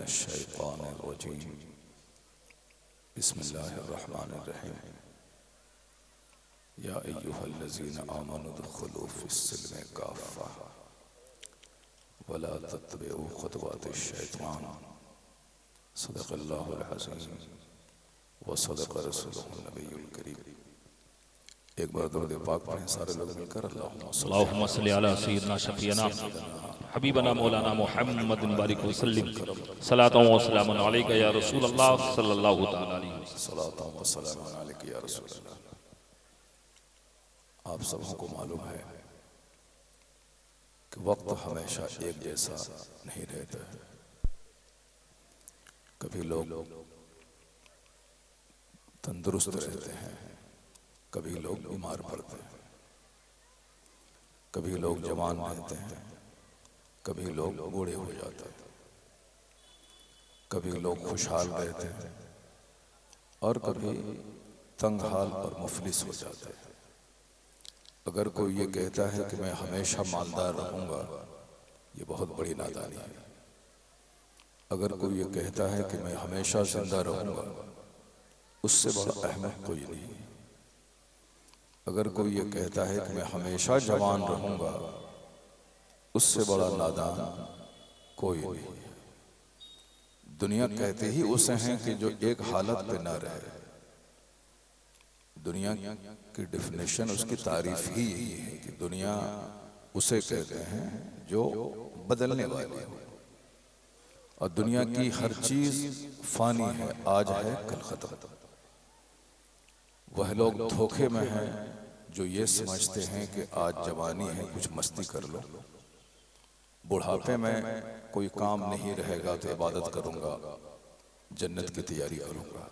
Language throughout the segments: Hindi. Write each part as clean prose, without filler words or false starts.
मिनश्शैतानिर्रजीम। बिस्मिल्लाहिर्रहमानिर्रहीम। या अय्युहल्लज़ीना आमनू दुख़ुलू फ़िस्सिल्मि काफ़्फ़ा वला तत्तबिऊ ख़ुतवातिश्शैतान। सदक़ल्लाहुल अज़ीम व सदक़ रसूलुहुन नबियुल करीम। एक बार दरूद पाक पढ़ें सारे लोग मिलकर। अल्लाहुम्मा सल्लि अला सय्यिदना शफ़ीअना हबीबना मौलाना मुहम्मदिन बारिक वसल्लिम सलातन व सलामुन अलैका या रसूल अल्लाह सल्लल्लाहु तआला अलैहि वसल्लम। आप सबको मालूम है कि वक्त हमेशा एक जैसा नहीं रहता है। कभी लोग तंदुरुस्त रहते हैं, कभी लोग बीमार पड़ते हैं, कभी लोग जवान रहते हैं, कभी लोग बूढ़े हो जाते हैं, कभी लोग खुशहाल रहते हैं और कभी तंगहाल और मुफलिस हो जाते हैं। अगर कोई ये कहता है कि मैं हमेशा मालदार रहूंगा, ये बहुत बड़ी नादानी है। अगर कोई ये कहता है कि मैं हमेशा जिंदा रहूंगा, उससे बड़ा अहमक कोई नहीं। अगर कोई ये कहता है कि मैं हमेशा जवान रहूंगा, उससे बड़ा नादान कोई नहीं। दुनिया कहते ही उसे हैं कि जो एक हालत पे ना रहे। दुनिया की डेफिनेशन, उसकी तारीफ ही यही है कि दुनिया उसे कहते हैं जो बदलने वाली हो। और दुनिया की हर चीज फानी है, आज है कल खत्म। वह लोग धोखे में हैं जो ये समझते हैं कि आज जवानी है, कुछ मस्ती कर लो, बुढ़ापे में कोई काम नहीं रहेगा तो इबादत करूंगा, जन्नत की तैयारी करूंगा।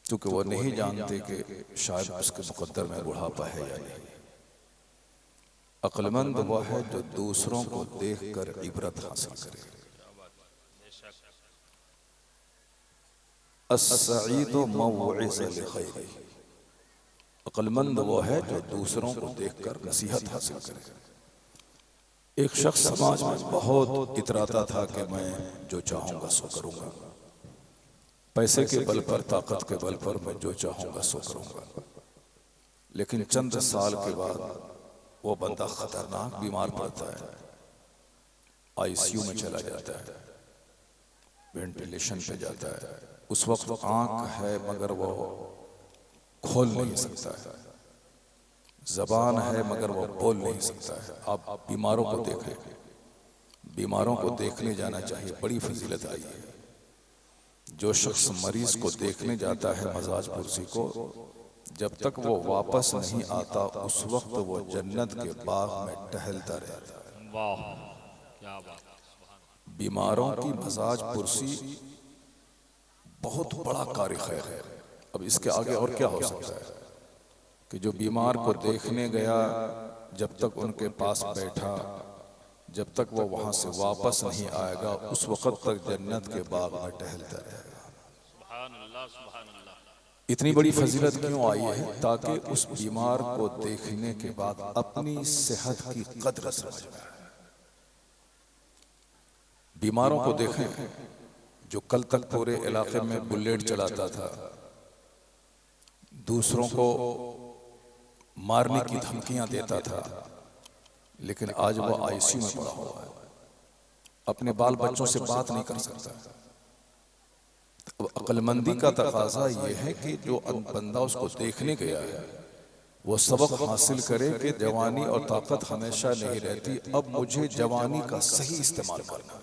क्योंकि वो नहीं जानते कि शायद उसके मुकद्दर में बुढ़ापा है या नहीं। अक्लमंद वो है जो दूसरों को देखकर इबरत हासिल करे। अस्सईदु मौइज़ लिखैरी। अक्लमंद वो है जो दूसरों को देखकर नसीहत हासिल करे। एक शख्स समाज में बहुत इतराता था कि मैं जो चाहूंगा सो करूंगा, पैसे के बल पर, ताकत के बल पर मैं जो चाहूंगा सो करूंगा। लेकिन चंद साल के बाद वो बंदा खतरनाक बीमार पड़ता है, आईसीयू में चला जाता है, वेंटिलेशन पे जाता है। उस वक्त आंख है मगर वो खोल नहीं सकता है, जबान है मगर वो बोल नहीं सकता है। आप बीमारों को देखें, बीमारों को देखने जाना चाहिए, बड़ी फजीलत आई है। जो शख्स मरीज को देखने जाता है मजाज पुरसी को, जब तक वो वापस नहीं आता उस वक्त वो जन्नत के बाग में टहलता रहता है। वाह क्या बात। बीमारों की मजाज पुरसी बहुत बड़ा कार्य खैर है। अब इसके आगे और क्या हो सकता है कि जो बीमार को देखने गया, जब तक उनके पास बैठा, जब तक वो वहां से वापस नहीं आएगा उस वक्त तक जन्नत के बाग में टहलता रहेगा। सुभान अल्लाह, सुभान अल्लाह। इतनी बड़ी फजीलत क्यों आई है? ताकि उस बीमार को देखने के बाद अपनी सेहत की कद्र समझ में आए। बीमारों को देखें जो कल तक पूरे इलाके में बुलेट चलाता था, दूसरों को मारने की धमकियां देता था, लेकिन आज वो आईसीयू में पड़ा हुआ है, अपने बाल बच्चों से बात नहीं कर सकता। अब अक्लमंदी का तकाजा ये है कि जो बंदा उसको देखने गया है वो सबक हासिल करे कि जवानी और ताकत हमेशा नहीं रहती। अब मुझे जवानी का सही इस्तेमाल करना है,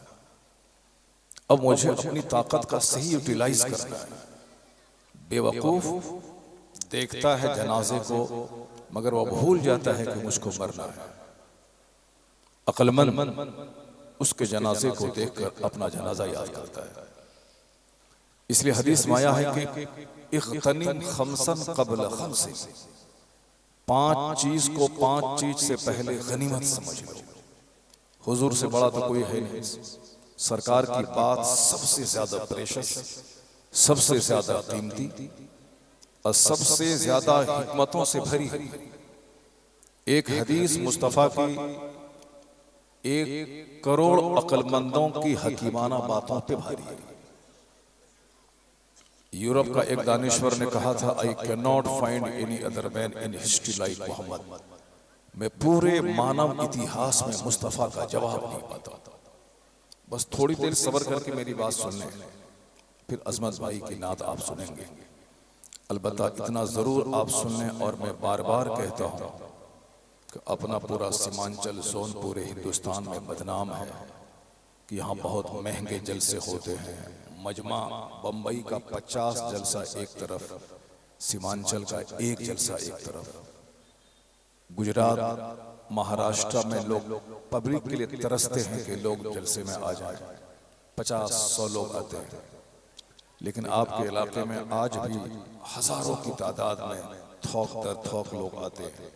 अब मुझे अपनी ताकत का सही यूटिलाइज करना है। बेवकूफ देखता है जनाजे को मगर वो भूल जाता है कि मुझको मरना है। अक्लमंद उसके जनाजे को देखकर अपना जनाजा याद करता है। इसलिए हदीस में आया है कि इख्तनिम खमसन क़ब्ल खमसिन, 5 चीज को 5 चीज से पहले गनीमत समझ लो। हुजूर से बड़ा तो कोई है नहीं। सरकार की बात सबसे ज्यादा प्रेशस, सबसे ज्यादा कीमती और सबसे ज्यादा हिकमतों से भरी है। एक हदीस मुस्तफा की 1 करोड़ अक्लमंदों की हकीमाना बातों पे भारी है। यूरोप का एक दानिश्वर ने कहा था, I can not find any other man in history like Muhammad. मैं पूरे मानव इतिहास में मुस्तफ़ा का जवाब नहीं पाता। बस थोड़ी देर सब्र करके मेरी बात सुन लें, फिर अजमत भाई की नात आप सुनेंगे। अलबत्ता इतना जरूर आप सुन लें, और मैं बार बार कहता हूं कि अपना पूरा सीमांचल जोन पूरे हिंदुस्तान में बदनाम है कि यहाँ बहुत महंगे जलसे होते हैं। मजमा बम्बई का 50 जलसा एक तरफ, सीमांचल का 1 जलसा एक तरफ। गुजरात महाराष्ट्र में लोग पब्लिक के लिए तरसते हैं कि लोग जलसे में आ जाएं, 50-100 लोग आते हैं। लेकिन आपके इलाके में आज भी हजारों की तादाद में थोक दर थोक लोग आते हैं।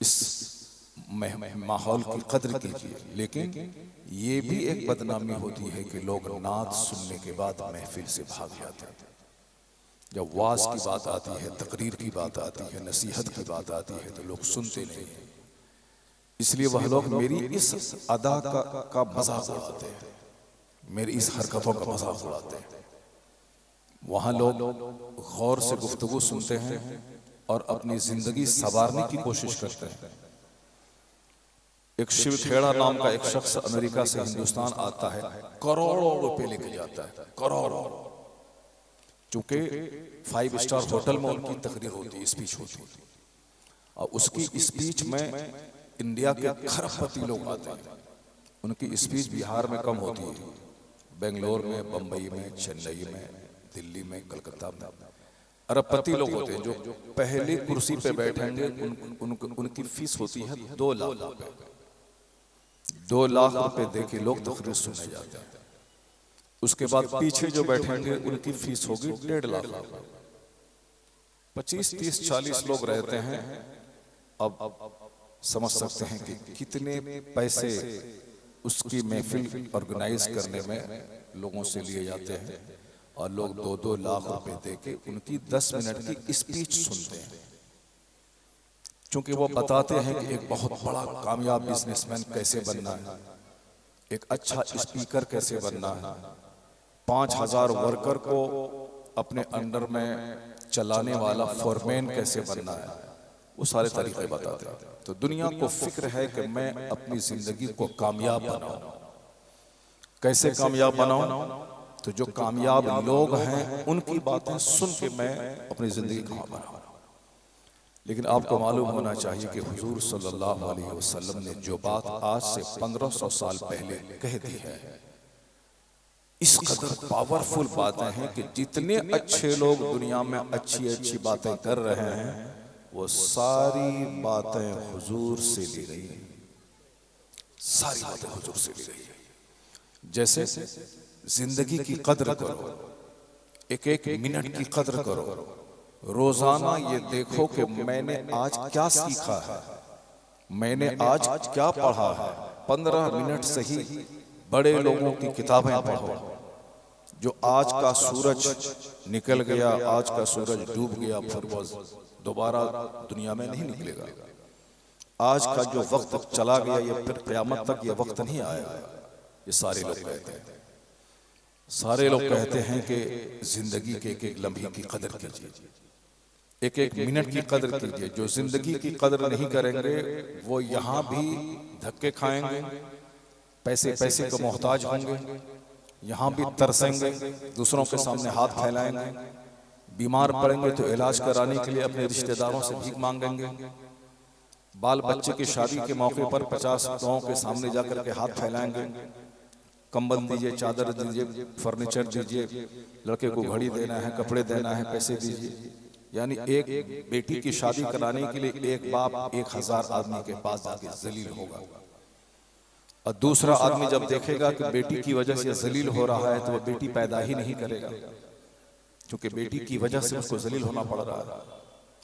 इस माहौल की कद्र कीजिए। लेकिन ये भी एक बदनामी होती है कि लोग नात सुनने के बाद महफिल से भाग जाते हैं। जब वाज की बात आती है, तकरीर की बात आती है, नसीहत की बात आती है, तो लोग सुनते नहीं हैं। इसलिए वह लोग मेरी इस अदा का मजाक उड़ाते हैं, मेरी इस हरकतों का मजाक उड़ाते हैं। वहां लोग गौर से गुफ्तगू सुनते हैं और अपनी जिंदगी संवारने की कोशिश करते हैं। एक शिव खेड़ा नाम का एक शख्स अमेरिका से हिंदुस्तान आता है, करोड़ों रुपए लेके जाता है, करोड़ों। चूंकि 5 स्टार होटल में उनकी तकरीर होती, स्पीच होती, और उसकी स्पीच में इंडिया के खरबपति लोग आते हैं। उनकी स्पीच बिहार में कम होती है, बेंगलोर में, बंबई में, चेन्नई में, दिल्ली में, कलकत्ता में अरबपति लोग होते हैं जो पहली कुर्सी पे बैठेंगे। उनकी फीस होती है 2 लाख रुपए। 2 लाख रुपए देके लोग तकरीर सुनने जाते हैं। उसके बाद पीछे जो बैठेंगे उनकी फीस होगी 1.5 लाख रुपए। 25, 30, 40 लोग रहते हैं। अब समझ सकते हैं कि कितने पैसे उसकी महफिल ऑर्गेनाइज करने में लोगों से लिए जाते हैं, और लोग 2-2 लाख रुपए देके उनकी 10 मिनट की स्पीच सुनते हैं। क्योंकि वो बताते हैं कि एक बहुत बड़ा कामयाब बिजनेसमैन कैसे बनना है, एक अच्छा स्पीकर कैसे बनना है, 5000 वर्कर को अपने अंडर में चलाने वाला फोरमैन कैसे बनना है, वो सारे तरीके बताते हैं। तो दुनिया को फिक्र है कि मैं अपनी जिंदगी को कामयाब बनाऊं। कैसे कामयाब बनाऊं? तो जो कामयाब लोग हैं उनकी बातें सुन के मैं अपनी जिंदगी कामयाब बनाऊं। लेकिन आपको मालूम होना चाहिए कि हुजूर सल्लल्लाहु अलैहि वसल्लम ने जो बात आज से 1500 साल पहले कह दी है, इस कदर पावरफुल बातें हैं कि जितने अच्छे लोग दुनिया में अच्छी अच्छी बातें कर रहे हैं, वो सारी बातें हुजूर से ली गई हैं। सारी बातें हुजूर से ली गई है। जैसे जिंदगी की कद्र करो, एक एक मिनट की कद्र करो। रोजाना ये देखो कि मैंने आज क्या सीखा है, मैंने आज क्या पढ़ा है। 15 मिनट से ही बड़े लोगों की किताबें पढ़ो। जो आज का सूरज निकल गया, आज का सूरज डूब गया, फिर वो दोबारा दुनिया में नहीं निकलेगा। आज का जो वक्त चला गया, ये फिर क़यामत तक ये वक्त नहीं आएगा। ये सारे लोग कहते हैं, सारे लोग कहते हैं कि जिंदगी के एक एक लम्हे की कदर कीजिए, एक एक मिनट की कदर कीजिए। जो जिंदगी की कदर नहीं करेंगे वो यहाँ भी धक्के खाएंगे, पैसे पैसे को मोहताज होंगे, यहाँ भी तरसेंगे, दूसरों के सामने हाथ फैलाएंगे, बीमार पड़ेंगे तो इलाज कराने के लिए अपने रिश्तेदारों से भीख मांगेंगे, बाल बच्चे की शादी के मौके पर 50 गाँव के सामने जाकर के हाथ फैलाएंगे, कंबल दीजिए, चादर दीजिए, फर्नीचर दीजिए, लड़के को घड़ी देना है, कपड़े देना है, पैसे दीजिए। यानी एक बेटी की शादी कराने के लिए एक बाप 1000 आदमी के पास जाके जलील होगा, और दूसरा आदमी जब देखेगा कि बेटी की वजह से जलील हो रहा है तो वह बेटी पैदा ही नहीं करेगा, क्योंकि बेटी की वजह से उसको जलील होना पड़ रहा है।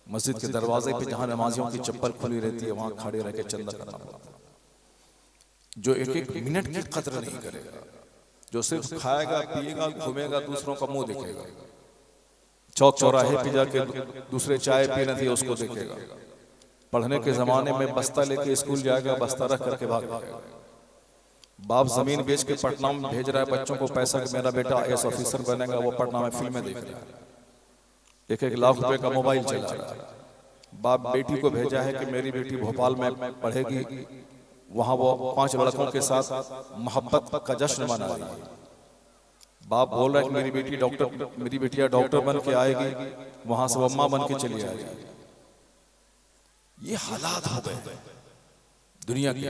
मस्जिद के दरवाजे पे जहां नमाजियों की चप्पल खुली रहती है, वहां खड़े रह के चंदा करना पड़ता है। जो एक एक मिनट की कदर नहीं करेगा, जो सिर्फ खाएगा, पिएगा, घूमेगा, दूसरों का मुंह देखेगा, चौक चौराहे पे जाके दूसरे चाय पी रहे थे उसको देखेगा, पढ़ने के जमाने में बस्ता लेके स्कूल जाएगा, बस्ता रख करके भाग जाएगा, बाप जमीन बेच के पटना में भेज रहा है बच्चों को पैसा कि मेरा बेटा आईएएस ऑफिसर बनेगा, वो पटना में फिल्में देख रहा है, 1-1 लाख रुपए का मोबाइल चला रहा है। बाप बेटी को भेजा है कि मेरी बेटी भोपाल में पढ़ेगी, वहां वो 5 लड़कों के साथ मोहब्बत का जश्न मना रही है। बाप बोल रहा है कि मेरी बेटिया डॉक्टर बन के आएगी, वहां से वो अम्मा बन के चली आएगी। ये हालात हो गए दुनिया के।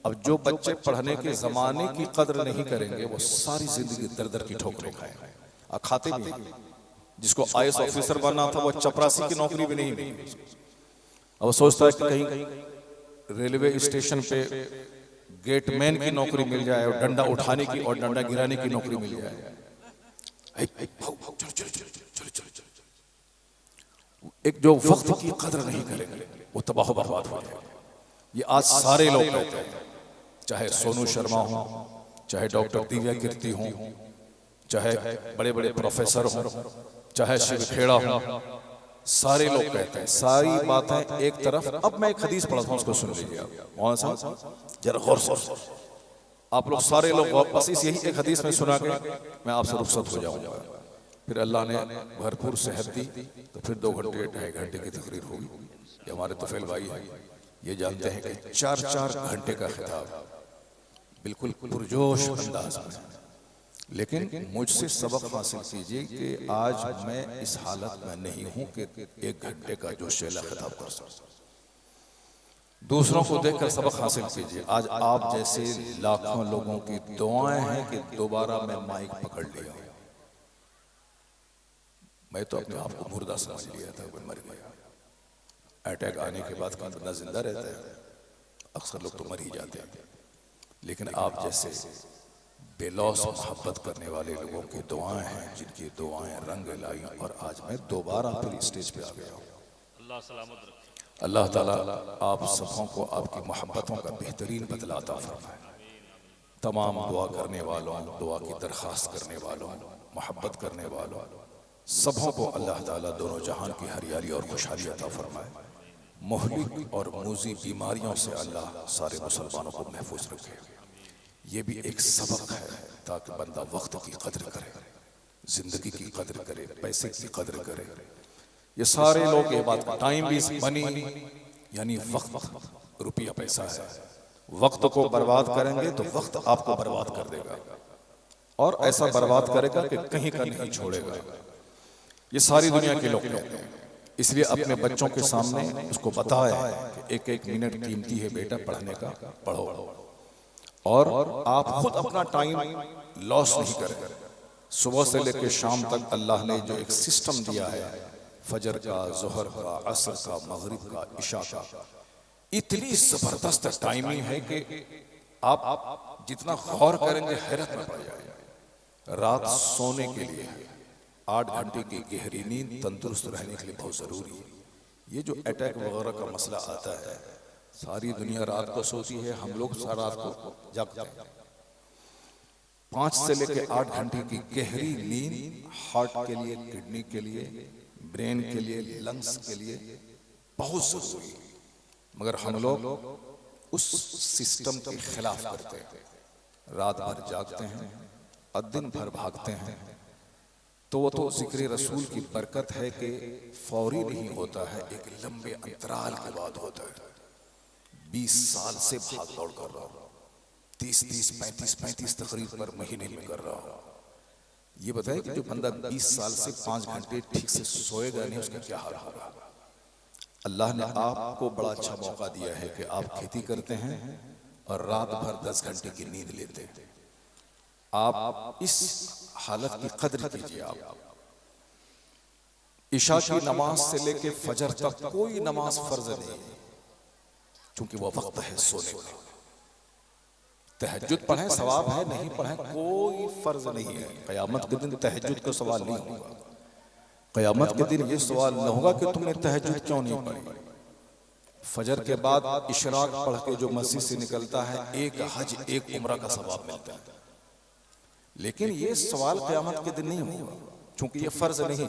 अब जो बच्चे पढ़ने के जमाने की कदर नहीं करेंगे वो सारी जिंदगी दर दर की ठोकरें खाएंगे और खाते भी। जिसको आईएएस ऑफिसर बनना था वो चपरासी की नौकरी भी नहीं मिली। अब वो सोचता है कि कहीं रेलवे स्टेशन पे गेटमैन की नौकरी मिल जाए और डंडा उठाने की और डंडा गिराने की नौकरी मिल जाए। एक जो वक्त की कदर नहीं करेंगे वो तबाह बर्बाद हो जाएगा। ये आज सारे लोग कहते हैं, चाहे सोनू शर्मा हो, चाहे डॉक्टर दिव्या कीर्ति हो, चाहे बड़े बड़े प्रोफेसर हो, चाहे शिव खेड़ा हो, सारे लोग कहते हैं, सारी बातें एक तरफ। अब मैं एक हदीस पढ़ता हूं, उसको सुन लीजिए आप। कौन सा? जरा गौर से आप लोग सारे लोग बस इस यही एक हदीस में सुना के मैं आपसे रुखसत हो जाऊंगा। फिर अल्लाह ने भरपूर सेहत दी तो फिर 2 घंटे 2.5 घंटे की तकरीर होगी। ये हमारे तुफैल भाई है, ये जानते हैं कि 4-4 घंटे का खिताब बिल्कुल पुरजोश अंदाज में। लेकिन मुझसे सबक हासिल कीजिए कि आज मैं इस हालत में नहीं हूं कि 1 घंटे का जो शेला खिताब कर सकूं। दूसरों को देखकर सबक हासिल कीजिए। आज आप जैसे लाखों लोगों की दुआएं हैं कि दोबारा मैं माइक पकड़ लिया। मैं तो अपने आप को मुर्दा समझ लिया था, मर गया। अटैक आने के बाद कौन बंदा जिंदा रहता है? अक्सर लोग तो मर ही जाते हैं। लेकिन आप जैसे बेलौस मोहब्बत करने वाले लोगों की दुआएं हैं, जिनकी दुआएं रंग लाई, और आज मैं दोबारा फिर स्टेज पे आ गया हूँ। अल्लाह सलामत रखे। अल्लाह ताला आप सबों को आपकी मोहब्बतों का बेहतरीन बदला अता फरमाए। तमाम दुआ करने वालों, दुआ की दरख्वास्त करने वालों, मोहब्बत करने वालों सबों को अल्लाह ताला दोनों जहान की हरियाली और खुशहाली अता फरमाए। मुहलिक और मूजी बीमारियों से अल्लाह सारे मुसलमानों को महफूज रखे। ये भी एक सबक है ताकि बंदा वक्त की कदर करे, जिंदगी की कदर करे, पैसे की कदर करे। ये सारे लोग ये बात, टाइम भी मनी यानी वक्त, रुपया पैसा है। वक्त को बर्बाद करेंगे तो वक्त आपको बर्बाद कर देगा, और ऐसा बर्बाद करेगा कि कहीं का नहीं छोड़ेगा। ये सारी दुनिया के लोग कहते हैं। इसलिए अपने बच्चों के सामने उसको बताया कि 1-1 मिनट कीमती है बेटा, पढ़ने का पढ़ो, और आप खुद अपना टाइम लॉस नहीं करें। सुबह से लेकर शाम तक अल्लाह ने जो एक सिस्टम दिया है, फजर का, जोहर का, असर का, मगरिब का, इशा का, इतनी जबरदस्त टाइमिंग है कि आप जितना गौर करेंगे हैरत में पड़ जाएगा। रात सोने के लिए 8 घंटे की गहरी नींद तंदुरुस्त रहने के लिए बहुत जरूरी है। ये जो अटैक वगैरह का मसला आता है, सारी दुनिया रात को सोती है, हम लोग सारा रात को जागते हैं। 5 से लेकर 8 घंटे की गहरी नींद हार्ट के लिए, किडनी के लिए, ब्रेन के लिए, लंग्स के लिए बहुत जरूरी है। मगर हम लोग उस सिस्टम के खिलाफ करते हैं, रात भर जागते हैं और दिन भर भागते हैं। तो वो तो जिक्र रसूल की बरकत है कि फौरी नहीं होता है, एक लंबे अंतराल के बाद होता है। 20 साल से भाग दौड़ कर रहा हूं, 30-30, 35-35 तकरीर पर महीने में कर रहा हूं। ये बताए कि जो बंदा 20 साल से 5 घंटे ठीक से सोएगा नहीं, उसका क्या हाल होगा। अल्लाह ने आपको बड़ा अच्छा मौका दिया है कि आप खेती करते हैं और रात भर 10 घंटे की नींद लेते हैं। आप इस हालत की कदर कीजिए। आप इशा की नमाज से लेके फजर तक कोई नमाज फर्ज नहीं, क्योंकि वो वक्त है सोने का। तहज्जुद पढ़ें सवाब है, नहीं पढ़ें कोई फर्ज नहीं है। क़यामत के दिन तहज्जुद का सवाल नहीं होगा। क़यामत के दिन ये सवाल न होगा कि तुमने तहज्जुद क्यों नहीं पढ़ी। फजर के बाद इशराक पढ़ के जो मस्जिद से निकलता है, एक हज एक उम्रा का सवाब मिलता है। लेकिन ये सवाल क़यामत के दिन नहीं होगा, क्योंकि ये फर्ज नहीं,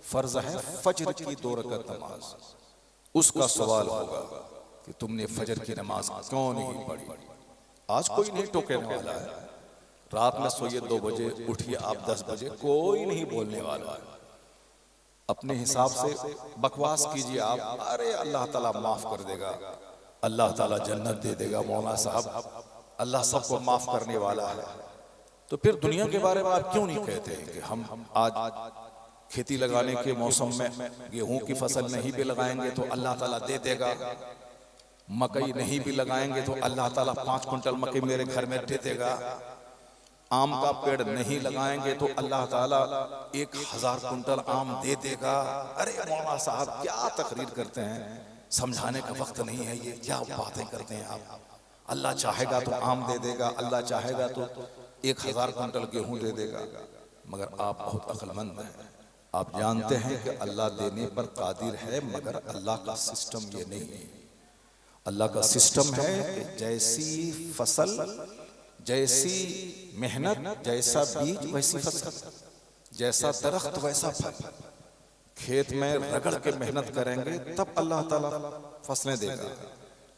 फर्ज है फजर की 2 रकात नमाज। उसका सवाल होगा कि तुमने फजर की नमाज क्यों नहीं पढ़ी। आज कोई नहीं टोकने वाला है। रात में सोइए 2 बजे, उठिए आप 10 बजे, कोई नहीं बोलने वाला है। अपने हिसाब से बकवास कीजिए आप, अरे अल्लाह ताला माफ कर देगा, अल्लाह ताला जन्नत दे देगा, मौला साहब अल्लाह सबको माफ करने वाला है। तो फिर दुनिया के बारे में आप क्यों नहीं कहते हैं कि हम आज खेती लगाने के मौसम में गेहूं की फसल नहीं भी लगाएंगे तो अल्लाह ताला दे देगा, मकई नहीं भी लगाएंगे तो अल्लाह ताला 5 कुंटल मकई मेरे घर में दे देगा, आम का पेड़ नहीं लगाएंगे तो अल्लाह ताला 1000 कुंटल आम दे देगा। अरे मौला साहब क्या तकरीर करते हैं, समझाने का वक्त नहीं है, ये क्या बातें करते हैं आप। अल्लाह चाहेगा तो आम दे देगा, अल्लाह चाहेगा तो 1000 कुंटल गेहूं दे देगा। मगर आप बहुत अक्लमंद हैं, आप जानते हैं कि अल्लाह देने पर कादिर है, मगर अल्लाह का सिस्टम ये नहीं है। अल्लाह का सिस्टम है कि जैसी फसल, जैसी मेहनत, जैसा बीज वैसी फसल, जैसा दरख्त वैसा फल। खेत में रगड़ के मेहनत करेंगे तब अल्लाह ताला फसलें देगा,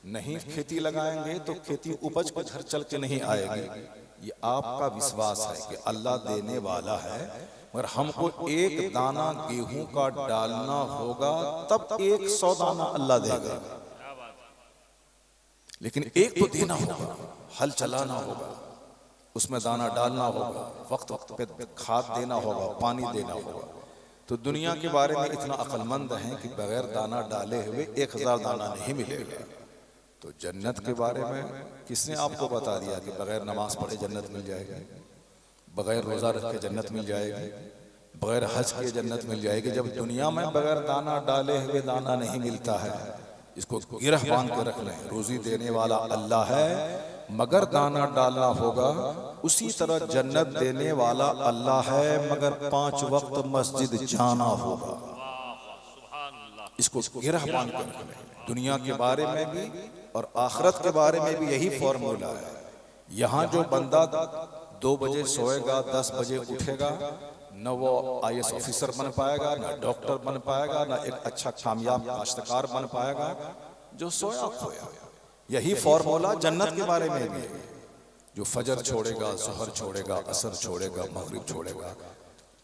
नहीं खेती लगाएंगे तो खेती उपज को घर चल के नहीं आएगी। ये आपका विश्वास है कि अल्लाह देने वाला है, मगर हमको 1 दाना गेहूं का डालना होगा तब 100 दाना अल्लाह देगा। लेकिन एक तो देना होगा, हल चलाना होगा, उसमें दाना डालना होगा, वक्त वक्त पे खाद देना होगा, पानी देना होगा। तो दुनिया के बारे में इतना अक्लमंद है कि बगैर दाना डाले हुए 1000 दाना नहीं मिलेगा। तो जन्नत के बारे में किसने आपको बता दिया कि बगैर नमाज पढ़े जन्नत मिल जाएगी, बगैर रोजा रखे जन्नत मिल जाएगी, बगैर हज के जन्नत मिल जाएगी। जब दुनिया में बगैर दाना डाले हुए दाना नहीं मिलता है, इसको गिरह बांध के रख लें, रोजी देने वाला अल्लाह है, मगर दाना डालना होगा। उसी तरह जन्नत देने वाला अल्लाह है, मगर 5 वक्त मस्जिद जाना होगा। इसको गिरह बांध कर रख लें। दुनिया के बारे में भी और आखिरत के बारे में भी यही फॉर्मूला है। यहाँ जो बंदा 2 बजे सोएगा, 10 बजे उठेगा, न वो IAS ऑफिसर बन पाएगा, न डॉक्टर बन पाएगा, न एक अच्छा कामयाब काश्तकार बन पाएगा। जो सोया खोया। यही फॉर्मूला जन्नत के बारे में भी है। जो फजर छोड़ेगा, ज़ोहर छोड़ेगा, असर छोड़ेगा, मगरिब छोड़ेगा,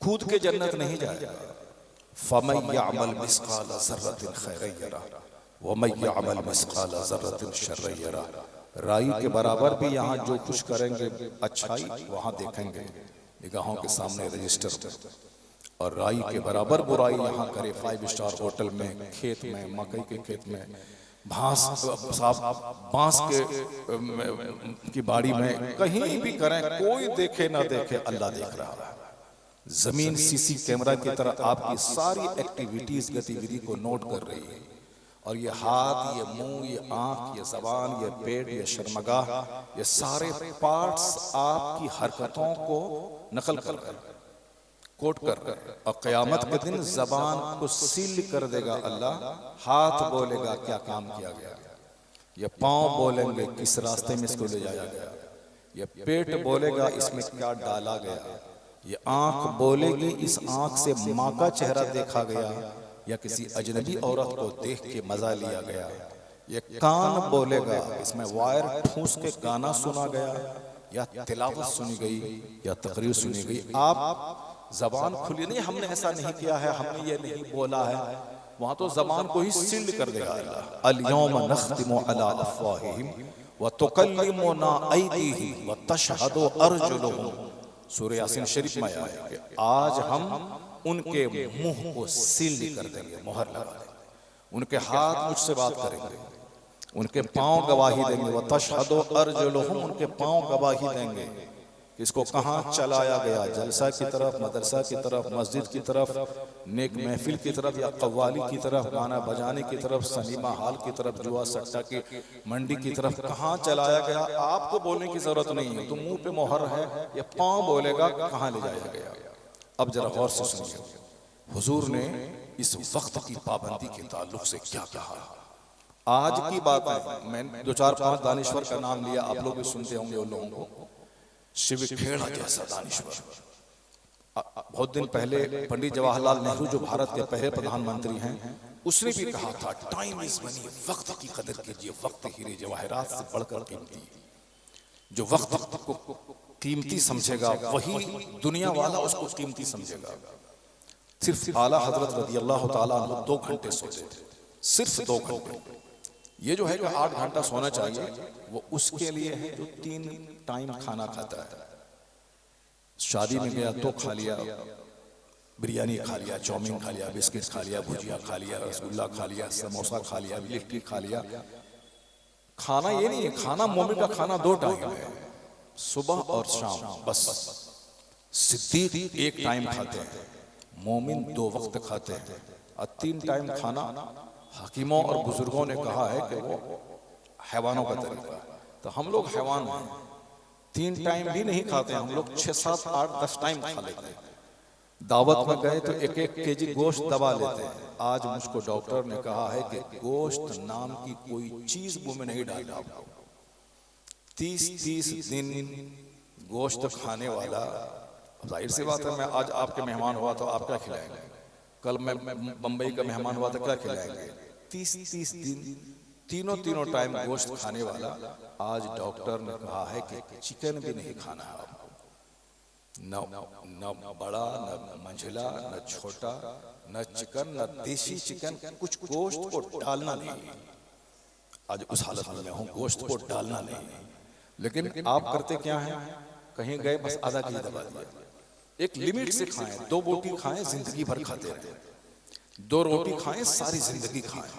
कूद के जन्नत नहीं जाएगा। फमन यअमल मिस्काल ज़र्रतिन खैरन यरा वमन यअमल मिस्काल ज़र्रतिन शर्रन यरा। राई के बराबर भी यहाँ जो कुछ करेंगे अच्छाई वहाँ देखेंगे निगाहों के सामने रजिस्टर, और राई के बराबर बुराई यहाँ करे 5 स्टार होटल में, खेत में, मकई के खेत में, बांस की बाड़ी में, कहीं भी करें, कोई देखे ना देखे अल्लाह देख रहा है। जमीन सीसी कैमरा की तरह आपकी सारी एक्टिविटीज, गतिविधि को नोट कर रही है। और ये हाथ, ये मुंह, ये आंख, ये जबान, ये पेट, ये शर्मगाह, ये सारे पार्ट्स आपकी हरकतों को नकल कर रहे हैं, कोट कर रहे हैं। और क़यामत के दिन जबान को सील कर देगा अल्लाह। हाथ बोलेगा क्या काम किया गया, ये पांव बोलेंगे किस रास्ते में इसको ले जाया गया, ये पेट बोलेगा इसमें क्या डाला गया, ये आंख बोलेगी इस आंख से माँ का चेहरा देखा गया या किसी अजनबी औरत को देख के मजा लिया गया। ये कान बोलेगा इसमें वायर ठूस के गाना सुना गया या तिलावत सुनी गई या तकरीर सुनी गई। आप जबान खुली नहीं, हमने ऐसा नहीं किया है, हमने ये नहीं बोला है, वहां तो जबान को ही सील कर देगा अल्लाह। अल यौम नख्तिमु अला अफ़वाहिहिम व तुकल्लिमुना अयदीहिम व तशहदु अर्जुलुहुम। सूरह यासीन शरीफ में आया है कि आज हम उनके मुंह को सील कर देंगे, मोहर लगा देंगे, उनके हाथ मुझसे बात करेंगे, उनके पांव गवाही देंगे, व तशहदु अर्जुलुहुम, उनके पांव गवाही देंगे कि इसको कहाँ चलाया गया, जलसा की तरफ, मदरसा की तरफ, मस्जिद की तरफ, नेक महफिल की तरफ या कव्वाली की तरफ, गाना बजाने की तरफ, सनीमा हाल की तरफ, जुआ सट्टा की मंडी की तरफ कहाँ चलाया गया। आपको बोलने की जरूरत नहीं है, तो मुंह पे मोहर है, या पांव बोलेगा कहाँ ले जाया गया। अब जरा गौर से सुनिए, हुजूर ने इस वक्त की पाबंदी के ताल्लुक से क्या कहा। आज की बात है, मैं 2-4-5 दानिश्वर का नाम लिया, आप लोग भी सुनते होंगे उन लोगों को। शिव खेड़ा जैसा दानिश्वर, बहुत दिन पहले पंडित जवाहरलाल नेहरू जो भारत के पहले प्रधानमंत्री हैं, उसने भी कहा था टाइम इज मनी, वक्त की कदर कीजिए, वक्त हीरे जवाहरात से बढ़कर कीमती। जो वक्त को कीमती समझेगा वही दुनिया वाला उसको कीमती समझेगा। सिर्फ आला हजरत रज़ी अल्लाह ताला अन्हु 2 घंटे सोते थे, सिर्फ 2 घंटे। ये जो है जो 8 घंटा सोना चाहिए वो उसके लिए है जो 3 टाइम खाना खाता है। शादी में गया तो खा लिया, बिरयानी खा लिया, चाउमीन खा लिया, बिस्किट खा लिया, भुजिया खा लिया, रसगुल्ला खा लिया, समोसा खा लिया, लिट्टी खा लिया। खाना ये नहीं है, खाना मोमिन का खाना 2 टाइम है, सुबह और शाम बस। सिद्दीक 1 टाइम खाते हैं, मोमिन 2 वक्त खाते हैं। और 3 टाइम खाना हकीमों और बुजुर्गों ने कहा है कि वो हैवानों का तरीका है। तो हम लोग हैवान हैं, 3 टाइम भी नहीं खाते हैं, हम लोग 6, 7, 8, 10 टाइम खा लेते हैं। दावत में गए तो 1-1 केजी गोश्त दबा लेते हैं। आज मुझको डॉक्टर ने कहा है कि गोश्त नाम की कोई चीज मुंह में नहीं डालना। 30 दिन गोश्त खाने वाला, जाहिर सी बात है मैं आज आपके मेहमान हुआ तो आप क्या खिलाएंगे, कल मैं बंबई का मेहमान हुआ तो क्या खिलाएंगे। 30 दिन तीनों टाइम गोश्त खाने वाला, आज डॉक्टर ने कहा है कि चिकन भी नहीं खाना है आपको। न बड़ा, न मंझला, न छोटा, न चिकन, न देसी चिकन, कुछ गोश्त को डालना नहीं। आज उस हालत में मैं हूं, गोश्त को डालना नहीं। लेकिन आप करते क्या हैं, कहीं गए बस आधा केजी दबा दिया। एक लिमिट से खाएं, 2 रोटी खाएं, जिंदगी भर खाते रहें। 2 रोटी खाएं, सारी जिंदगी खाएं।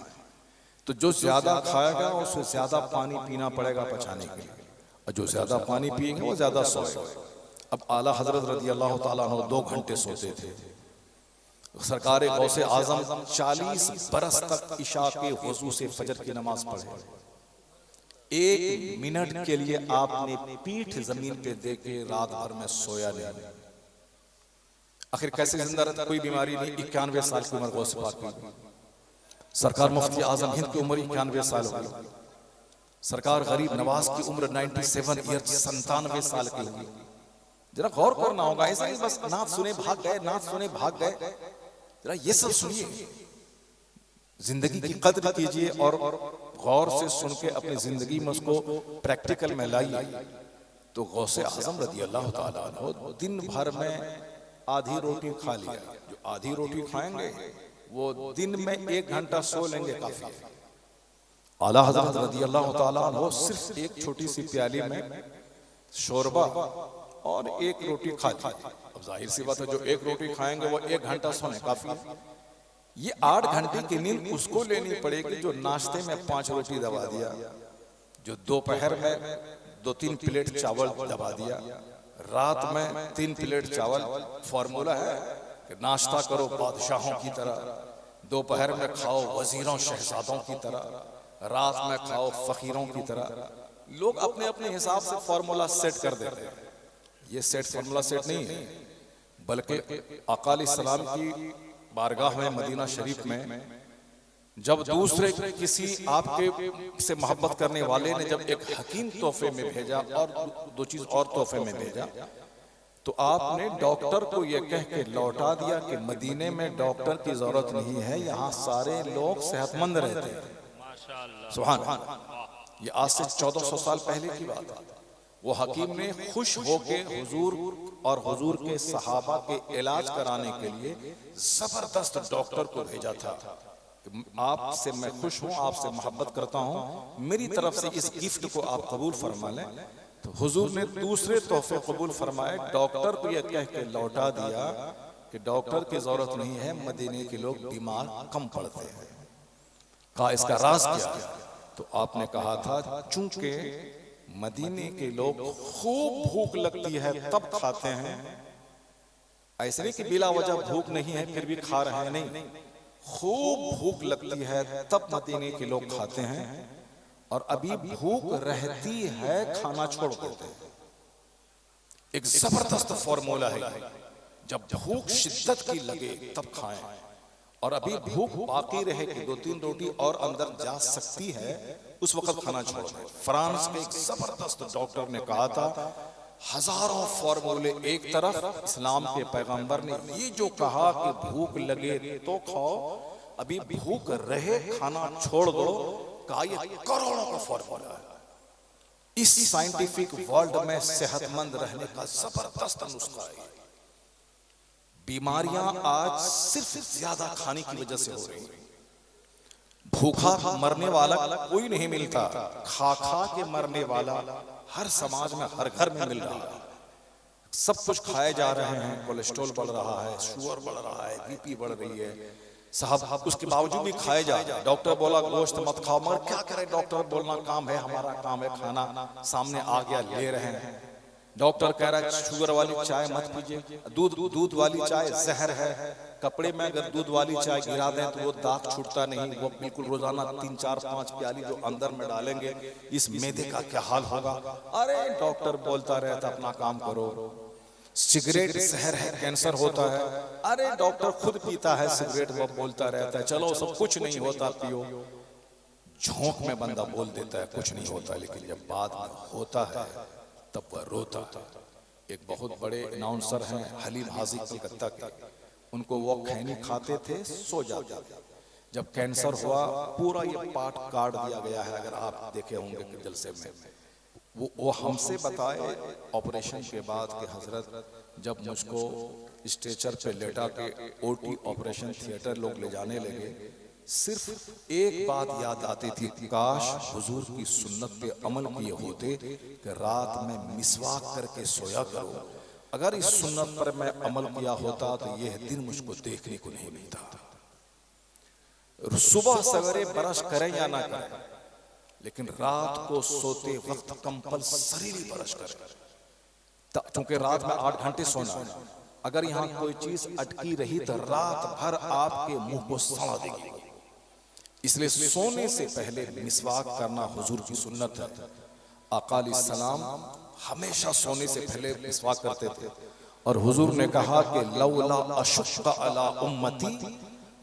तो जो ज्यादा खाएगा उससे ज्यादा पानी पीना पड़ेगा पचाने के लिए, और जो ज्यादा पानी पिएंगे वो ज्यादा सोएगा। अब आला हजरत रज़ी अल्लाह ताला अन्हु 2 घंटे सोते थे। सरकार गौसे आजम 40 बरस तक इशा के वजू से फजर की नमाज पढ़े। 1 मिनट के लिए आपने पीठ जमीन पे दे के रात भर में सोया नहीं। आखिर कैसे जिंदा रहता, कोई बीमारी नहीं। 91 साल की उम्र गौसे पाक की। सरकार मुफ्ती आजम हिंद की उम्र 91 साल हो गई। सरकार गरीब नवाज की उम्र 97 ईयर्स 97 साल की होगी। जरा गौर करना होगा, ऐसा ही बस नात सुने भाग गए, नात सुने भाग गए। जरा ये सब सुनिए, जिंदगी की कद्र कीजिए और गौर से सुन के अपनी जिंदगी में उसको प्रैक्टिकल में लाइए। तो गौसे आजम रज़ी अल्लाह ताला अन्हु दिन भर में आधी रोटी खा लिया। जो आधी रोटी खाएंगे वो दिन में 1 घंटा सो लेंगे, काफी है। आला हज़रत रज़ी अल्लाह ताला अन्हु सिर्फ एक छोटी सी प्याली में शोरबा और 1 रोटी खा ली। अब जाहिर सी बात है जो 1 रोटी खाएंगे वो 1 घंटा सोने काफी है। ये 8 घंटे की नींद उसको लेनी पड़ेगी जो नाश्ते में 5 रोटी दबा दिया, जो दोपहर में 2-3 प्लेट चावल दबा दिया, रात में 3 प्लेट चावल। फॉर्मूला है कि नाश्ता करो बादशाहों की तरह, दोपहर में खाओ वजीरों शहजादों की तरह, रात में खाओ फकीरों की तरह। लोग अपने अपने हिसाब से फॉर्मूला सेट कर देते हैं। ये फॉर्मूला सेट नहीं है, बल्कि आका अलैहिस्सलाम की बारगाह में मदीना शरीफ में जब दूसरे किसी आपके से मोहब्बत करने वाले ने जब एक हकीम तोहफे में भेजा और 2 चीज और तोहफे में भेजा, तो आपने डॉक्टर को यह कह के लौटा दिया कि मदीने में डॉक्टर की जरूरत नहीं है, यहाँ सारे लोग सेहतमंद रहते हैं। सुभान अल्लाह। ये आज से 1400 साल पहले की बात है। वो हकीम ने खुश होके हुजूर और हुजूर के सहाबा के इलाज कराने के लिए जबरदस्त डॉक्टर को भेजा था। आपसे मैं खुश हूँ, आपसे मोहब्बत करता हूँ, मेरी तरफ से इस गिफ्ट को आप कबूल फरमा लें। तो हुजूर ने दूसरे तोहफे कबूल फरमाए, डॉक्टर को यह कह के लौटा दिया कि डॉक्टर की जरूरत नहीं है, मदीने के लोग बीमार कम पड़ते हैं। कहा इसका राज क्या है? तो आपने कहा था चूंकि मदीने के लोग खूब भूख लगती है तब खाते हैं, ऐसे नहीं कि बिला वजह भूख नहीं है फिर भी खा रहे हैं, नहीं, खूब भूख लगती है तब मदीने के लोग खाते हैं, और अभी भूख रहती है खाना छोड़ देते हैं। एक जबरदस्त फॉर्मूला है, जब भूख शिद्दत की लगे तब खाएं, और अभी भूख बाकी रहे कि 2-3 रोटी और अंदर जा सकती है उस वक्त खाना छोड़ दें। फ्रांस के एक जबरदस्त डॉक्टर ने कहा था, हजारों फॉर्मूले एक तरफ, इस्लाम के पैगंबर ने ये जो कहा कि भूख लगे तो खाओ, अभी भूख रहे खाना छोड़ दो, कहा ये करोड़ों का फॉर्मूला है। इस साइंटिफिक वर्ल्ड में सेहतमंद रहने का जबरदस्त नुस्खा है। बीमारियां आज सिर्फ ज्यादा खाने की वजह से हो रही हैं। भूखा मरने वाला कोई नहीं मिलता, खा खा के मरने वाला हर समाज में हर घर में मिल रहा है। सब कुछ खाए जा रहे हैं, कोलेस्ट्रॉल बढ़ रहा है, शुगर बढ़ रहा है, बीपी बढ़ रही है साहब, उसके बावजूद भी खाए जा रहे हैं। डॉक्टर बोला गोश्त मत खाओ, मगर क्या करें, डॉक्टर बोलना काम है, हमारा काम है खाना, सामने आ गया ले रहे हैं। डॉक्टर कह रहा है शुगर वाली चाय मत पीजिए, दूध वाली चाय जहर है। कपड़े में अगर दूध वाली चाय गिरा दें तो वो दाग छूटता नहीं, वो बिल्कुल रोजाना 3 4 5 प्याली जो अंदर में डालेंगे, इस मैदे का क्या हाल होगा। अरे डॉक्टर बोलता रहता अपना काम करो। सिगरेट जहर है, कैंसर होता है। अरे डॉक्टर खुद पीता है सिगरेट, वो बोलता रहता है चलो सब कुछ नहीं होता, पियो। झोंक में बंदा बोल देता है कुछ नहीं होता, लेकिन जब बाद में होता है तब वह रोता है। एक बहुत बड़े अनाउंसर हैं हलीम हाजी कलकत्ता के, उनको वो खैनी खाते थे सो जाते थे। जब कैंसर हुआ पूरा ये पार्ट काट दिया गया है, अगर आप देखे होंगे जलसे में, वो हमसे बताए ऑपरेशन के बाद कि हजरत जब मुझको स्ट्रेचर पे लेटा के ओटी ऑपरेशन थिएटर लोग ले जाने लगे, सिर्फ एक बात याद आती थी, काश हुजूर की सुन्नत पे अमल किए होते कि रात में मिसवाक करके सोया करो। अगर इस सुन्नत पर मैं अमल किया होता तो यह दिन मुझको देखने को नहीं मिलता। सुबह सवेरे ब्रश करें या ना करें, लेकिन रात को सोते वक्त कंपल्सरी ब्रश करें, क्योंकि रात में 8 घंटे सोना है। अगर यहाँ कोई चीज अटकी रही तो रात भर आपके मुंह को सड़ा देगी। इसलिए सोने से पहले मिसवाक करना हुजूर की सुन्नत है। आका अलैहिस्सलाम हमेशा सोने से पहले मिसवाक करते थे, और हुजूर ने कहा कि लौला अशुक्का अला उम्मती,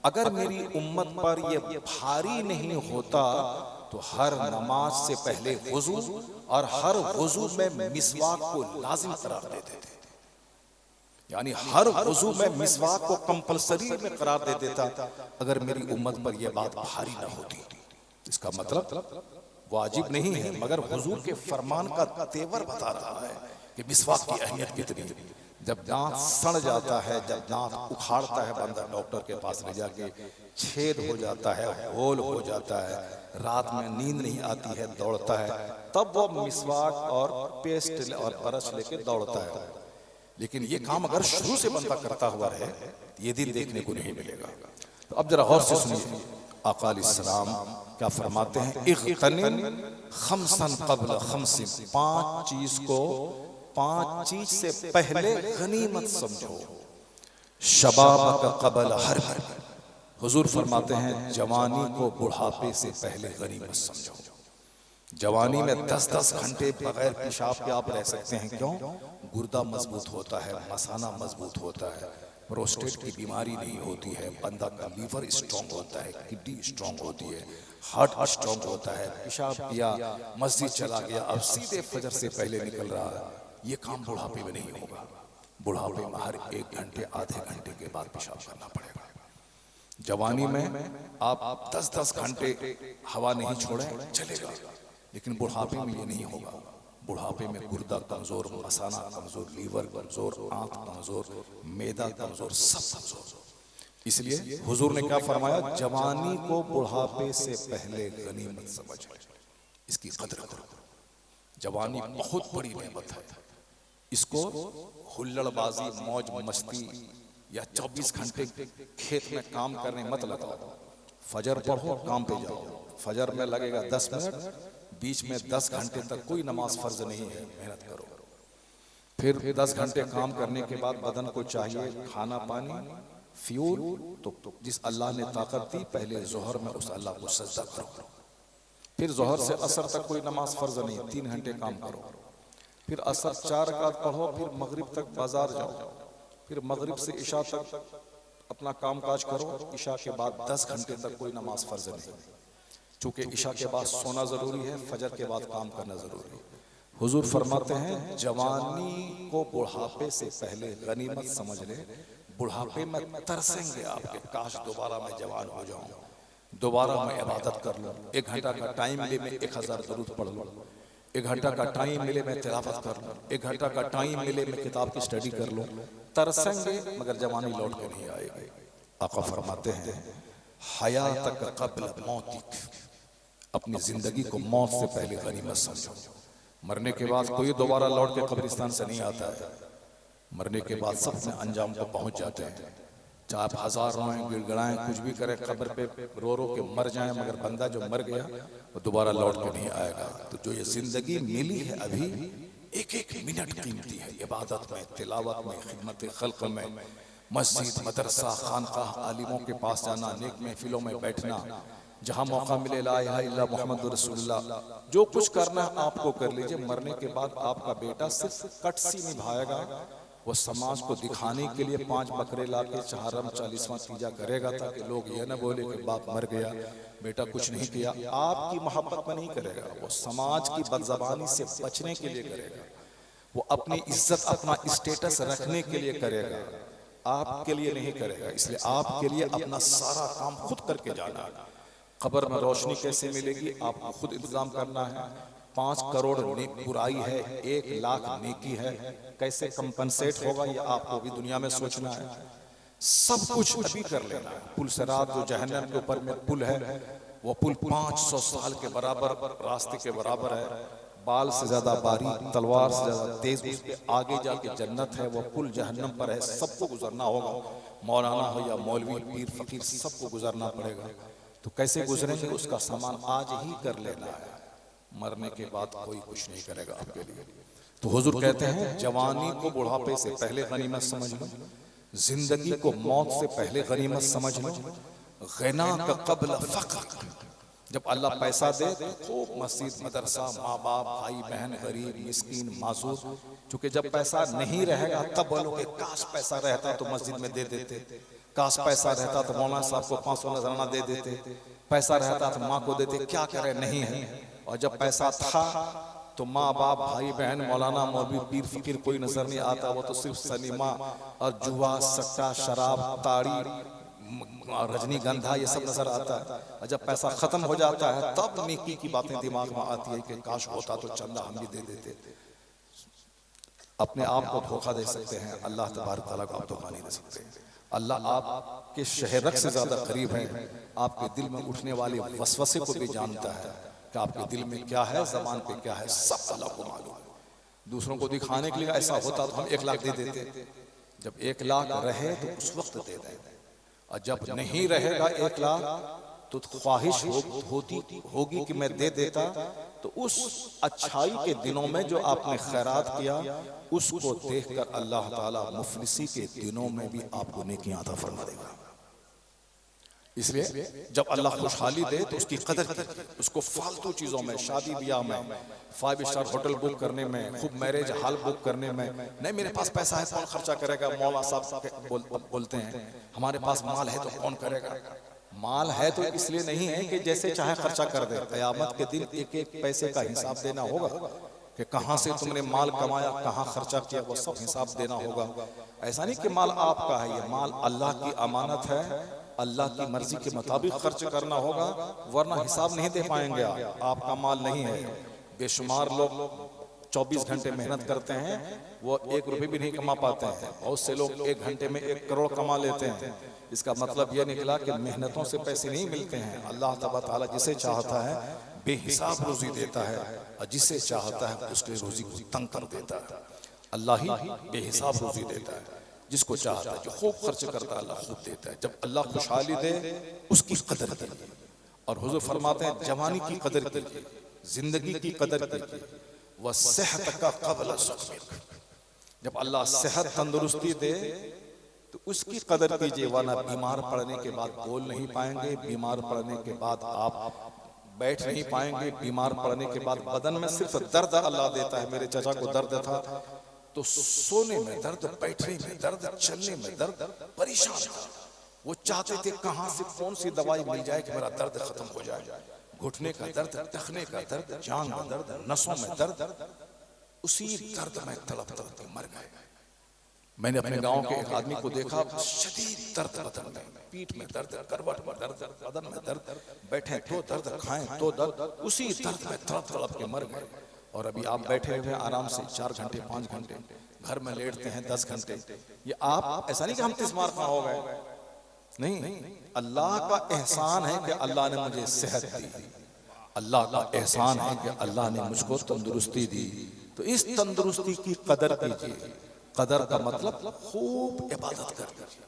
अगर मेरी उम्मत पर यह भारी नहीं होता तो हर नमाज से पहले वुजू और हर वुजू में मिसवाक को लाजिम करार देते थे। यानी हर वुजू में मिसवाक को कंपलसरी में करार दे देता अगर मेरी उम्मत पर यह बात भारी ना होती। इसका मतलब वाजिब नहीं है, मगर हुजूर के फरमान का तेवर बता रहा है कि मिसवाक की अहमियत कितनी। जब दांत सड़ जाता है, जब दांत उखाड़ता है बंदा, डॉक्टर के पास ले जाके छेद हो जाता है, होल हो जाता है, रात में नींद नहीं आती है, दौड़ता है, तब वो मिसवाक और पेस्ट और ब्रश लेके दौड़ता है। लेकिन ये काम अगर शुरू से बंदा करता हुआ रहे, ये दिन देखने को नहीं मिलेगा। तो अब जरा गौर से सुनिए, आका अलैहिस्सलाम क्या फरमाते हैं, इग़तनिम खमसन क़ब्ल खमसिन, 5 चीज को 5 चीज से पहले गनीमत समझो। शबाब का क़ब्ल हर्म, हुजूर फरमाते हैं जवानी को बुढ़ापे से पहले गनीमत समझो। जवानी में 10-10 घंटे बगैर पेशाब के आप रह सकते हैं। क्यों? गुर्दा मजबूत होता है, मसाना मजबूत होता है, प्रोस्टेट की बीमारी नहीं होती है, बंदा का लीवर स्ट्रांग होता है, किडनी स्ट्रांग होती है, हार्ट स्ट्रांग होता है। पेशाब किया, मस्जिद चला गया, अब सीधे फजर से पहले निकल रहा है, ये काम बुढ़ापे में नहीं होगा। बुढ़ापे में हर 1 घंटे आधे घंटे के बाद पेशाब करना पड़ेगा। जवानी में आप 10-10 घंटे हवा नहीं छोड़ें चलेगा, लेकिन बुढ़ापे में ये नहीं होगा। बुढ़ापे में गुर्दा कमजोर, मसाना कमजोर, लीवर कमजोर, आंत कमजोर, मैदा कमजोर, सब कमजोर। इसलिए हुजूर ने क्या फरमाया, जवानी को बुढ़ापे से पहले गनीमत समझ, इसकी कदर करो। जवानी बहुत बड़ी नेमत है, इसको हुल्लड़बाजी, मौज मस्ती या 24 घंटे खेत में काम करने मत लगाओ। फजर पढ़ो, काम पे जाओ। फजर में लगेगा 10 मिनट, बीच में 10 घंटे तक कोई नमाज फर्ज नहीं है, मेहनत करो। फिर 10 घंटे काम करने के बाद बदन को चाहिए खाना पानी, फ्यूल। तो जिस अल्लाह ने ताकत दी, पहले जोहर में उस अल्लाह को सजदा करो। फिर जोहर से असर तक कोई नमाज फर्ज नहीं, 3 घंटे काम करो। फिर असर 4 रकात पढ़ो, फिर मगरिब तक बाजार जाओ, फिर मगरिब से इशा तक अपना काम काज करो। इशा के बाद 10 घंटे तक कोई नमाज फर्ज नहीं, चूंकि इशा के बाद सोना जरूरी है, फजर के बाद काम करना जरूरी है। हुजूर फरमाते हैं जवानी को बुढ़ापे से पहले गनीमत समझ ले। बुढ़ापे में तरसेंगे आपके, काश दोबारा मैं जवान हो जाऊं, दोबारा मैं इबादत कर लूं, 1 घंटा का टाइम ले, मैं 1000 दरूद पढ़ लूं, 1 घंटा का टाइम मिले मैं तिलावत कर लूं, 1 घंटा का टाइम मिले मैं किताब की स्टडी कर लूं। तरसेंगे मगर जवानी लौट के नहीं आएगी। आका फरमाते हैं हयातक क़ब्ल मौतिक, अपनी जिंदगी को मौत से पहले गनीमत समझो। मरने के बाद कोई दोबारा लौट के कब्रिस्तान से नहीं आता है। मरने के बाद सब अपने अंजाम को पहुंच जाते हैं। चाहे आप 1000 रोएं, गिड़गिड़ाएं, कुछ भी करें, कब्र पे रो रो के मर जाएं, मगर बंदा जो मर गया वो दोबारा लौट के नहीं आएगा। तो जो ये जिंदगी मिली है अभी, एक एक मिनट कीमती है। इबादत में, तिलावत में, खिदमत खल्क में, मस्जिद, मदरसा, खानकाह, आलिमों के पास जाना, नेक महफिलों में बैठना, जहाँ मौका मिले ला इलाहा इल्लल्लाह मुहम्मदुर रसूलुल्लाह, जो कुछ करना है आपको कर लीजिए। मरने के बाद आपका बेटा सिर्फ कटसी निभाएगा, वो समाज को दिखाने के लिए 5 बकरे लाके चहारम 40वां तीजा करेगा, ताकि लोग ये ना बोले कि बाप मर गया, बेटा कुछ नहीं किया। आपकी मोहब्बत में नहीं करेगा, वो समाज की बदजबानी से बचने के लिए करेगा। वो अपनी इज्जत, अपना स्टेटस रखने के लिए करेगा, आपके लिए नहीं करेगा। इसलिए आपके लिए अपना सारा काम खुद करके जाना है। कब्र में रोशनी कैसे मिलेगी, आपको खुद इंतजाम करना है। 5 करोड़ बुराई है, 1 लाख नेकी है, कैसे कंपनसेट होगा ये आपको भी दुनिया में सोचना है। सब कुछ अभी कर लेना है। पुल सिरात जो जहन्नम के ऊपर में पुल है, वो पुल 500 साल के बराबर रास्ते के बराबर है। बाल से ज्यादा बारीक, तलवार से ज्यादा तेज, उसके आगे जाके जन्नत है। वो पुल जहन्नम पर है, सबको गुजरना होगा। मौलाना हो या मौलवी, पीर फकीर, सबको गुजरना पड़ेगा। तो कैसे गुजरेंगे, उसका सामान आज ही कर लेना है। मरने के बाद कोई कुछ नहीं करेगा आपके लिए। तो हुजूर कहते हैं जवानी को बुढ़ापे से पहले गनीमत समझ लो, जिंदगी को मौत से पहले गनीमत समझ लो। ग़िना का क़ब्ल फ़क़्र, जब अल्लाह पैसा दे तो खूब मस्जिद, मदरसा, माँ बाप, भाई बहन, गरीब, मिस्कीन, माजूर। चूंकि जब पैसा नहीं रहेगा तब बोलोगे काश पैसा रहता तो मस्जिद में दे देते, काश पैसा रहता तो मौलाना साहब को 500 नजराना दे देते, पैसा रहता तो माँ को देते। क्या करे, नहीं है। और जब पैसा था तो माँ बाप, भाई बहन, मौलाना, मौलवी, पीर फकीर कोई नजर नहीं आता। वो तो सिर्फ सनीमा और जुआ, सट्टा, शराब, ताड़ी, रजनीगंधा, ये सब नजर आता है। और जब पैसा खत्म हो जाता है तब नेकी की बातें दिमाग में आती है कि काश होता तो चंदा हम भी दे देते। अपने आप को धोखा दे सकते हैं, अल्लाह तबारक तआला को आप धोखा नहीं दे सकते। अल्लाह आपके शहरक से ज्यादा करीब है, आपके दिल में उठने वाले वसवसे को भी जानता है कि आपके दिल में क्या है, जबान पे क्या है, सब अल्लाह को मालूम है। दूसरों को दिखाने के लिए ऐसा होता तो हम 1 लाख दे देते। जब 1 लाख रहे तो उस वक्त दे दें, और जब नहीं रहेगा 1 लाख तो ख्वाहिश होगी कि मैं दे देता। तो उस अच्छाई के दिनों में जो आपने खैरात किया, उसको देखकर अल्लाह ताला मुफलिसी के दिनों में भी आपको नेकियां अता फरमा देगा। इसलिए जब अल्लाह खुशहाली दे तो उसकी कदर कीजिए। उसको फालतू चीजों में, शादी ब्याह में, 5 स्टार होटल बुक करने में, खूब मैरिज हॉल बुक करने में नहीं, मेरे पास पैसा है कौन खर्चा करेगा। मौला साहब बोलते हैं हमारे पास माल है तो कौन करेगा। माल है तो इसलिए नहीं है कि जैसे चाहे खर्चा कर दे। क़यामत के दिन एक एक पैसे का हिसाब देना होगा कि कहां से तुमने माल कमाया, कहां खर्चा किया, वो सब हिसाब देना होगा। ऐसा नहीं कि माल आपका है, ये माल अल्लाह की अमानत है, अल्लाह की मर्जी के मुताबिक खर्च करना होगा, वरना हिसाब नहीं दे पाएंगे। आपका माल नहीं है। बेशुमार लोग 24 घंटे मेहनत करते हैं, वो 1 रुपये भी नहीं कमा पाते हैं। बहुत से लोग 1 घंटे में 1 करोड़ कमा लेते हैं। इसका मतलब यह निकला कि मेहनतों से पैसे नहीं मिलते हैं। अल्लाह ताला जिसे चाहता है बेहिसाब रोजी देता है, और जिसे चाहता है उसके रोजी को तंग कर देता है। अल्लाह ही बेहिसाब रोजी देता है, जिसको चाहता है, जो खूब खर्च करता है अल्लाह खूब देता है। जब अल्लाह खुशहाली दे उसकी कदर कीजिए। और हुजूर फरमाते हैं जवानी की कदर कीजिए, जिंदगी की कदर कीजिए। वह सेहत का क़ब्ल सुक़्मिक, जब अल्लाह सेहत तंदुरुस्ती दे तो उसकी कदर कीजिए। वरना बीमार पड़ने के बाद बोल नहीं पाएंगे, बीमार पड़ने के बाद आप बैठ नहीं पाएंगे, बीमार पड़ने के बाद बदन में सिर्फ दर्द अल्लाह देता है। मेरे चाचा को दर्द था तो सोने में दर्द, बैठने में दर्द, चलने में दर्द, परेशान था। वो चाहते थे कहां से कौन सी दवाई मिल जाए कि मेरा दर्द खत्म हो जाए। घुटने का दर्द, टखने का दर्द, जांग में दर्द, नसों में दर्द, उसी दर्द में तड़प तड़प के मर गए। मैंने अपने गांव के एक आदमी को देखा, शदीद दर्द बदन में, पीठ में दर्द, करवट में दर्द, बदन में दर्द, बैठे तो दर्द, खाएं तो दर्द, उसी दर्द में तड़प तड़प के मर गए। और अभी आप बैठे हुए आराम से 4 घंटे 5 घंटे, घर में लेटते हैं 10 घंटे। ये आप ऐसा नहीं कि हम तिस्मार खा हो गए, नहीं, अल्लाह का एहसान है कि अल्लाह ने मुझे सेहत दी, अल्लाह का एहसान है कि अल्लाह ने मुझको तंदुरुस्ती दी। तो इस तंदुरुस्ती की कदर कीजिए। कदर का मतलब खूब इबादत कर लीजिए,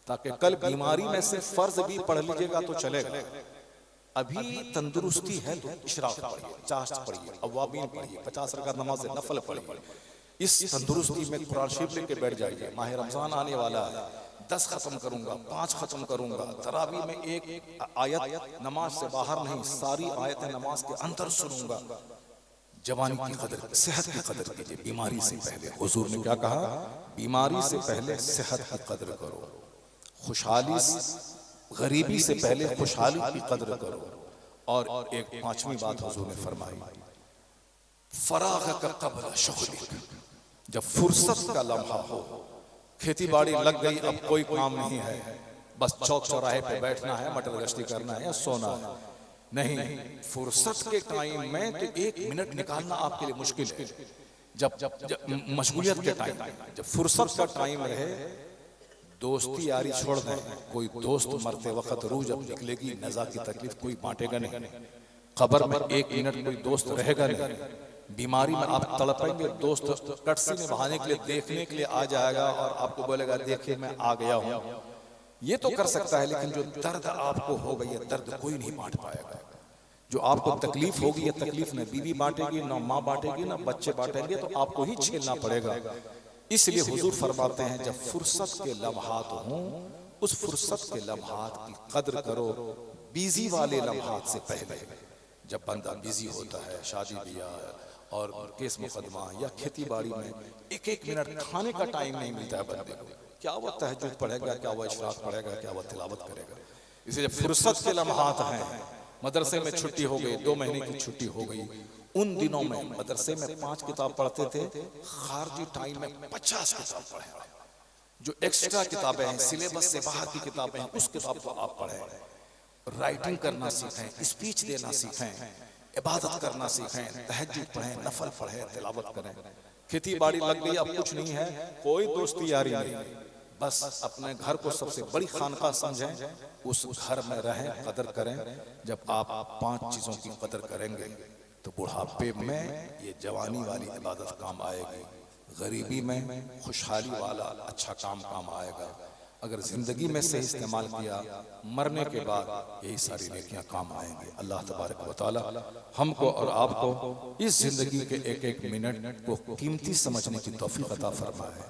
ताकि कल बीमारी में से फर्ज भी पढ़ लीजिएगा तो चलेगा। अभी तंदुरुस्ती है तो इशराक पढ़िए, चाश्त पढ़िए, अवाबीन पढ़िए, 50 रकात नमाज नफल पढ़िए। इस तंदुरुस्ती में कुरान शरीफ लेके बैठ जाइए। माह रमजान आने वाला है, 10 खत्म करूंगा, 5 खत्म करूंगा। तरावी में एक आयत नमाज से बाहर नहीं, सारी आयतें नमाज के अंदर सुनूंगा। जवानी की कदर, सेहत की कदर कीजिए बीमारी से पहले। हुजूर ने क्या कहा? बीमारी से पहले सेहत की कदर करो, खुशहाली गरीबी से पहले खुशहाली की कदर करो। और एक 5वीं बात हुजूर ने फरमाई, फराग का कब्ल शुगलिक, जब फुर्सत का लम्हा हो, खेती बाड़ी लग गई, अब कोई काम नहीं है, बस चौक चौराहे पे बैठना है, मटर गश्ती करना है या सोना है, नहीं, फुर्सत के टाइम में तो 1 मिनट निकालना आपके लिए मुश्किल है। जब मशगूलियत के टाइम, जब फुर्सत का टाइम रहे, दोस्ती यारी छोड़ दें। कोई दोस्त मरते वक्त रूह जब निकलेगी, नज़ा की तकलीफ कोई बांटेगा नहीं, कब्र में 1 मिनट कोई दोस्त रहेगा नहीं, बीमारी में आप तड़पेंगे, दोस्त कटसी में बहाने के लिए देखने के लिए आ जाएगा और आपको बोलेगा देखिए मैं आ गया हूँ। ये तो कर सकता है, लेकिन जो दर्द आपको हो गई है, दर्द कोई नहीं बांट पाएगा। जो आपको तकलीफ होगी, ये तकलीफ न बीवी बांटेगी, न माँ बांटेगी, न बच्चे बांटेंगे, तो आपको ही झेलना पड़ेगा। इसलिए हुजूर फरमाते हैं, जब फुर्सत के लम्हात हों, उस फुर्सत के लम्हात की कदर करो, बिजी वाले लम्हात से पहले। जब बंदा बिजी होता है, शादी ब्याह और केस मुकदमा या खेती बाड़ी में 1-1 मिनट खाने का टाइम नहीं मिलता है बंदे को। क्या वो तहज्जुद पढ़ेगा, क्या वो इशराक पढ़ेगा, क्या वो तिलावत करेगा। इसलिए जब फुर्सत के लम्हात हैं, मदरसे में छुट्टी हो गई, 2 महीने की छुट्टी हो गई, उन दिनों में मदरसे में 5 किताब पढ़ते थे, खारजी टाइम में 50 किताब पढ़े। जो एक्स्ट्रा किताबें हैं, सिलेबस से बाहर की किताबें हैं, उस किताब को आप पढ़ें। राइटिंग करना सीखें, स्पीच देना सीखें, इबादत करना सीखें, तहज्जुद पढ़ें, नफल पढ़ें, तिलावत करें। खेती बाड़ी लग गई, अब कुछ नहीं है, कोई दोस्ती यारी नहीं, बस अपने घर को सबसे बड़ी खानका समझें, उस घर में रहें, कदर करें। जब आप 5 चीजों की कदर करेंगे तो बुढ़ापे में ये जवानी वाली इबादत काम आएगी, गरीबी में खुशहाली वाला अच्छा काम आएगा। अगर जिंदगी में से इस्तेमाल किया, मरने के बाद यही सारी नेकियां काम आएंगी। अल्लाह तबारक व तआला हमको और आपको इस जिंदगी के 1-1 मिनट को कीमती समझने की तौफीक अता फरमाए,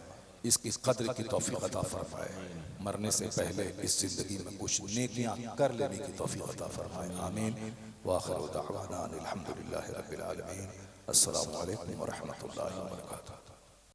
इसकी कद्र की तौफीक अता फरमाए। मरने से पहले इस जिंदगी में कुछ नेकियां कर लेने की तौफीक अता फरमाए। आमीन। व आखिरु दअवाना अनिल हम्दुलिल्लाहि रब्बिल आलमीन। अस्सलामु अलैकुम व रहमतुल्लाहि व बरकातुहू।